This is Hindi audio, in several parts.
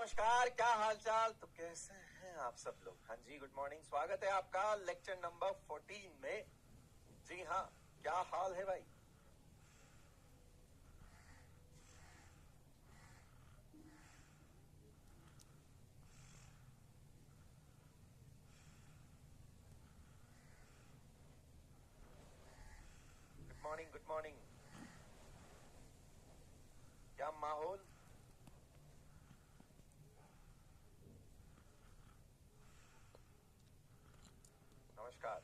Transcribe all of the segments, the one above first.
नमस्कार, क्या हाल चाल, तो कैसे हैं आप सब लोग। हाँ जी, गुड मॉर्निंग, स्वागत है आपका लेक्चर नंबर 14 में। जी हाँ, क्या हाल है भाई। Good morning, good morning. क्या माहौल। नमस्कार।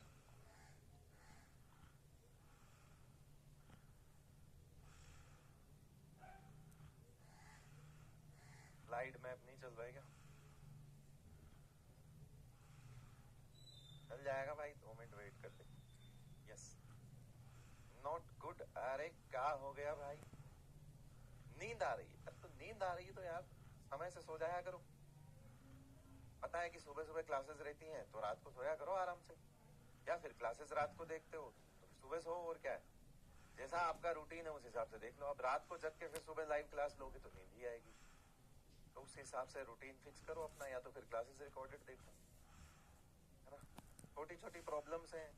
स्लाइड मैप नहीं चल रहा है क्या। चल जाएगा भाई, 2 मिनट वेट कर ले। Yes, not good. अरे क्या हो गया भाई, नींद आ रही है। अब तो नींद आ रही है तो यार समय से सो जाया करो। पता है कि सुबह सुबह क्लासेस रहती हैं तो रात को सोया करो आराम से, या फिर क्लासेस रात को देखते हो तो सुबह सो। और क्या है, जैसा आपका रूटीन है उस हिसाब से देख लो। अब रात को जग के फिर सुबह लाइव क्लास लोगे तो नींद ही आएगी, तो उस हिसाब से रूटीन फिक्स करो अपना, या तो फिर क्लासेस रिकॉर्डेड देखो, है ना। छोटी छोटी प्रॉब्लम्स हैं,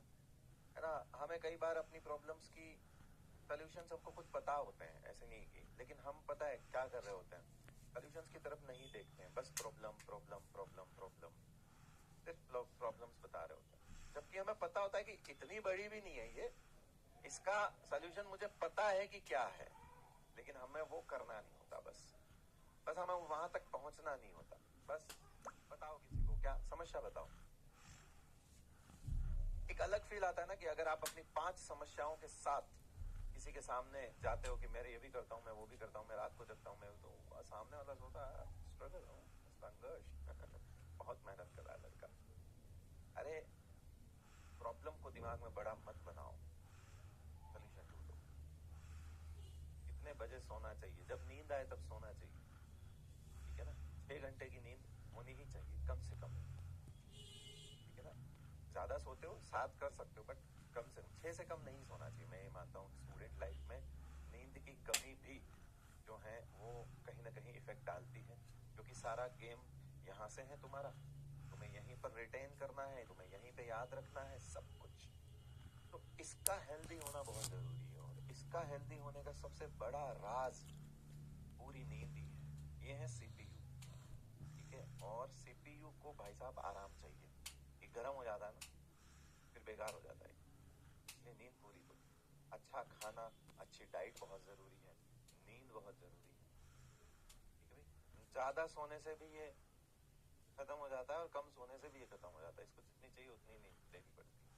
है ना। हमें कई बार अपनी प्रॉब्लम्स की सोल्यूशन सबको कुछ पता होते हैं, ऐसे नहीं कि, लेकिन हम पता है क्या कर रहे होते हैं, सोल्यूशंस की तरफ नहीं देखते हैं, बस प्रॉब्लम प्रॉब्लम प्रॉब्लम प्रॉब्लम, सिर्फ प्रॉब्लम्स बता रहे होते हैं। जबकि हमें पता होता है कि इतनी बड़ी भी नहीं है ये, इसका सोल्यूशन मुझे पता है कि क्या है, लेकिन हमें वो करना नहीं होता। बस हमें वहां तक पहुंचना नहीं होता। बस बताओ किसी को क्या समस्या बताओ। एक अलग फील आता है ना कि अगर आप अपनी 5 समस्याओं के साथ किसी के सामने जाते हो कि मैं ये भी करता हूँ, मैं वो भी करता हूँ, मैं रात को जगता हूँ, मैं तो सामने वाला सोचता है स्ट्रगल, संघर्ष बहुत मेहनत कर रहा है लड़का। अरे प्रॉब्लम को दिमाग में बड़ा मत बनाओ, सोल्यूशन ढूंढो। कितने बजे सोना चाहिए, जब नींद आए तब सोना चाहिए, ठीक है ना। 6 घंटे की नींद होनी ही चाहिए कम से कम, ठीक है ना। ज्यादा सोते हो 7 कर सकते हो, बट कम से कम 6 से कम नहीं सोना चाहिए। मैं ये मानता हूँ स्टूडेंट लाइफ में नींद की कमी भी जो है वो कहीं ना कहीं इफेक्ट डालती है, क्योंकि सारा गेम यहाँ से है तुम्हारा, तुम्हें यहीं पर रिटेन करना है, तुम्हें यहीं पे याद रखना है सब कुछ। तो इसका हेल्दी होना बहुत जरूरी है, और इसका हेल्दी होने का सबसे बड़ा राज पूरी नींद ही है। ये है सीपीयू, ठीक है। और सीपीयू को भाई साहब आराम चाहिए, ये गर्म हो जाता है ना फिर बेकार हो जाता है, इसलिए नींद पूरी दो। अच्छा खाना, अच्छी डाइट बहुत जरूरी है, नींद बहुत जरूरी है, ठीक है भाई। ज्यादा सोने से भी ये खत्म हो जाता है और कम सोने से भी ये खत्म हो जाता है। इसको जितनी चाहिए उतनी नींद लेनी पड़ती है।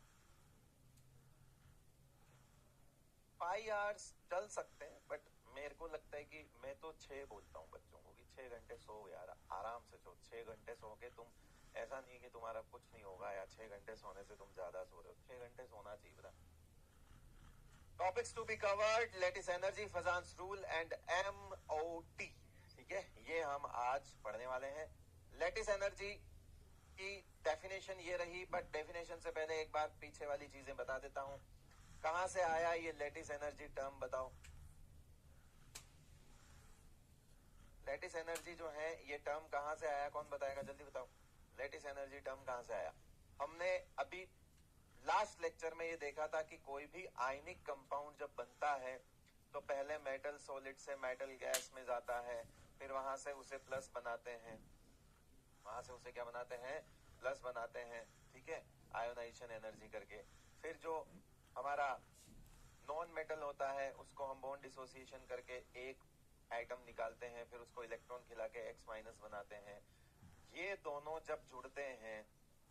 5 आवर्स चल सकते हैं, बट मेरे को लगता है कि मैं तो 6 बोलता हूँ बच्चों को कि 6 घंटे सो यार, आराम से सो। 6 घंटे सो के तुम, ऐसा नहीं कि तुम्हारा कुछ नहीं होगा या 6 घंटे सोने से तुम ज्यादा सो रहे हो। 6 घंटे सोना चाहिए बता। Topics to be covered, lattice energy, Fajans rule and MOT, ठीक है। ये हम आज पढ़ने वाले हैं। लेटिस एनर्जी की डेफिनेशन ये रही, बट डेफिनेशन से पहले एक बार पीछे वाली चीजें बता देता हूं। कहां से आया ये लेटिस एनर्जी टर्म, बताओ। लेटिस एनर्जी जो है ये टर्म कहां से आया, कौन बताएगा, जल्दी बताओ। लेटिस एनर्जी टर्म कहां से आया। हमने अभी लास्ट लेक्चर में ये देखा था कि कोई भी आयनिक कंपाउंड जब बनता है तो पहले मेटल सॉलिड से मेटल गैस में जाता है, फिर वहां से उसे प्लस बनाते हैं, वहां से उसे क्या बनाते हैं, प्लस बनाते हैं, ठीक है, आयोनाइजेशन एनर्जी करके। फिर जो हमारा नॉन मेटल होता है उसको हम बॉन्ड डिसोसिएशन करके एक एटम निकालते हैं, फिर उसको इलेक्ट्रॉन खिला के X माइनस बनाते हैं। ये दोनों जब जुड़ते हैं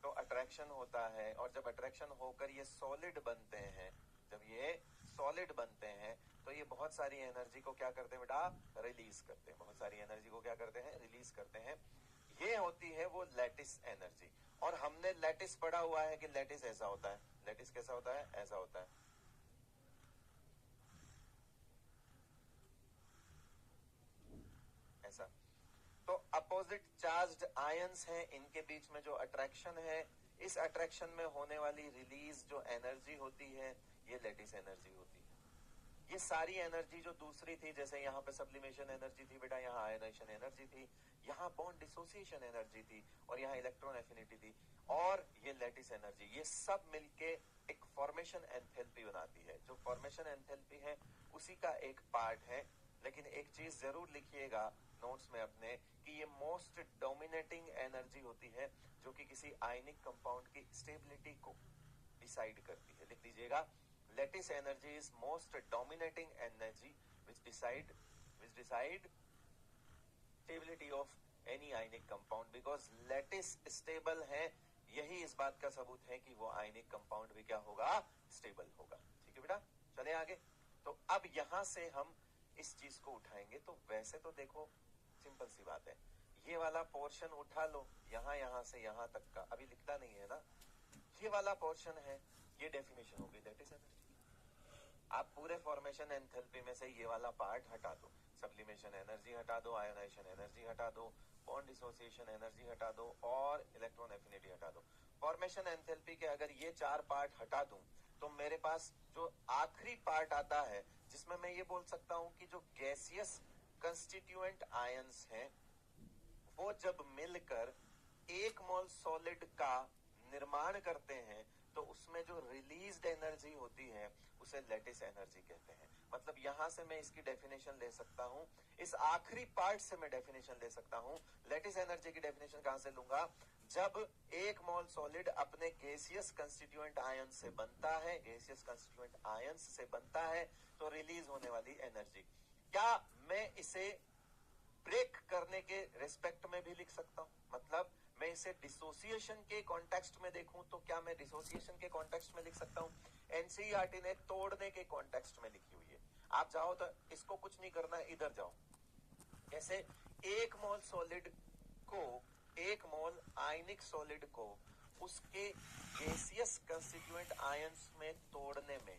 तो अट्रैक्शन होता है, और जब अट्रैक्शन होकर ये सॉलिड बनते हैं, जब ये सॉलिड बनते हैं तो ये बहुत सारी एनर्जी को क्या करते हैं बेटा, रिलीज करते हैं। बहुत सारी एनर्जी को क्या करते हैं, रिलीज करते हैं। ये होती है वो लैटिस एनर्जी। और हमने लैटिस पढ़ा हुआ है कि लैटिस ऐसा होता है। लैटिस कैसा होता है, ऐसा होता है, ऐसा। तो अपोजिट चार्ज्ड आयंस हैं, इनके बीच में जो अट्रैक्शन है, इस अट्रैक्शन में होने वाली रिलीज जो एनर्जी होती है ये लैटिस एनर्जी होती है। ये सारी एनर्जी जो दूसरी थी, जैसे यहाँ पे सब्लिमेशन एनर्जी थी बेटा, यहाँ आयनाइजेशन एनर्जी थी, यहाँ बॉन्ड डिसोसिएशन एनर्जी थी और यहाँ इलेक्ट्रॉन एफिनिटी थी और ये लैटिस एनर्जी, ये सब मिलके एक फॉर्मेशन एंथैल्पी बनाती है। जो फॉर्मेशन एंथैल्पी है उसी का एक पार्ट है। लेकिन एक चीज जरूर लिखिएगा नोट्स में अपने कि ये मोस्ट डोमिनेटिंग एनर्जी होती है जो कि किसी आयनिक कंपाउंड की स्टेबिलिटी को डिसाइड करती है। लिख दीजिएगा, lattice energy is most dominating energy which decide stability of any ionic compound because lattice stable है। यही इस बात का सबूत है कि वो आयनिक कंपाउंड भी क्या होगा, स्टेबल होगा। ठीक है बेटा, चले आगे। तो अब यहां से हम इस चीज को उठाएंगे। तो वैसे तो देखो सिंपल सी बात है, ये वाला पोर्शन उठा लो, यहां से यहां तक का अभी लिखता नहीं है ना, ये वाला पोर्शन है, ये डेफिनेशन होगी लैटिस एनर्जी। आप पूरे फॉर्मेशन एंथैल्पी में से ये वाला पार्ट हटा दो, सब्लिमेशन एनर्जी हटा दो, आयोनाइजेशन एनर्जी हटा दो, बॉन्ड डिसोसिएशन एनर्जी हटा दो और इलेक्ट्रॉन एफिनिटी हटा दो। फॉर्मेशन एंथैल्पी के अगर ये 4 पार्ट हटा दूं तो मेरे पास जो आखिरी पार्ट आता है जिसमें मैं ये बोल सकता हूं कि जो गैसियस कंस्टिट्यूएंट आयंस हैं वो जब मिलकर 1 मोल सॉलिड का निर्माण करते हैं तो उसमें जो रिलीज्ड एनर्जी होती है उसे लैटिस एनर्जी कहते हैं। मतलब यहां से मैं इसकी डेफिनेशन ले सकता हूं, इस आखिरी पार्ट से मैं डेफिनेशन ले सकता हूं। लैटिस एनर्जी की डेफिनेशन कहां से लूंगा, जब 1 मोल सॉलिड अपने गैसियस कंस्टिट्यूएंट आयन से बनता है, गैसियस कंस्टिट्यूएंट आयंस से बनता है तो रिलीज होने वाली एनर्जी। क्या मैं इसे ब्रेक करने के रेस्पेक्ट में भी लिख सकता हूं? मतलब मैं इसे डिसोसिएशन के कॉन्टेक्स्ट में देखूं तो क्या मैं डिसोसिएशन के कॉन्टेक्स्ट में लिख सकता हूं? एनसीईआरटी ने तोड़ने के कॉन्टेक्स्ट में लिखी हुई है। आप चाहो तो इसको कुछ नहीं करना, इधर जाओ। कैसे? 1 मोल सॉलिड को, 1 मोल आयनिक सॉलिड को उसके गैसियस कंस्टिट्यूएंट आयंस में तोड़ने में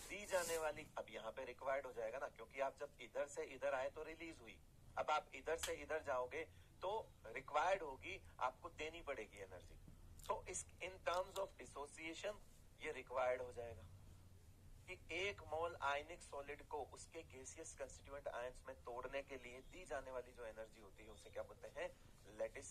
दी जाने वाली, अब यहाँ पे रिक्वायर्ड हो जाएगा ना, क्योंकि आप जब इधर से इधर आए तो रिलीज हुई, अब आप इधर से इधर जाओगे तो रिक्वायर्ड होगी, आपको देनी पड़ेगी एनर्जी। तो इस इन टर्म्स ऑफ डिसोसिएशन ये रिक्वायर्ड हो जाएगा कि 1 मोल आयनिक सॉलिड को उसके गैसियस कंस्टिट्यूएंट आयंस में तोड़ने के लिए दी जाने वाली जो एनर्जी होती है उसे क्या बोलते हैं, लैटिस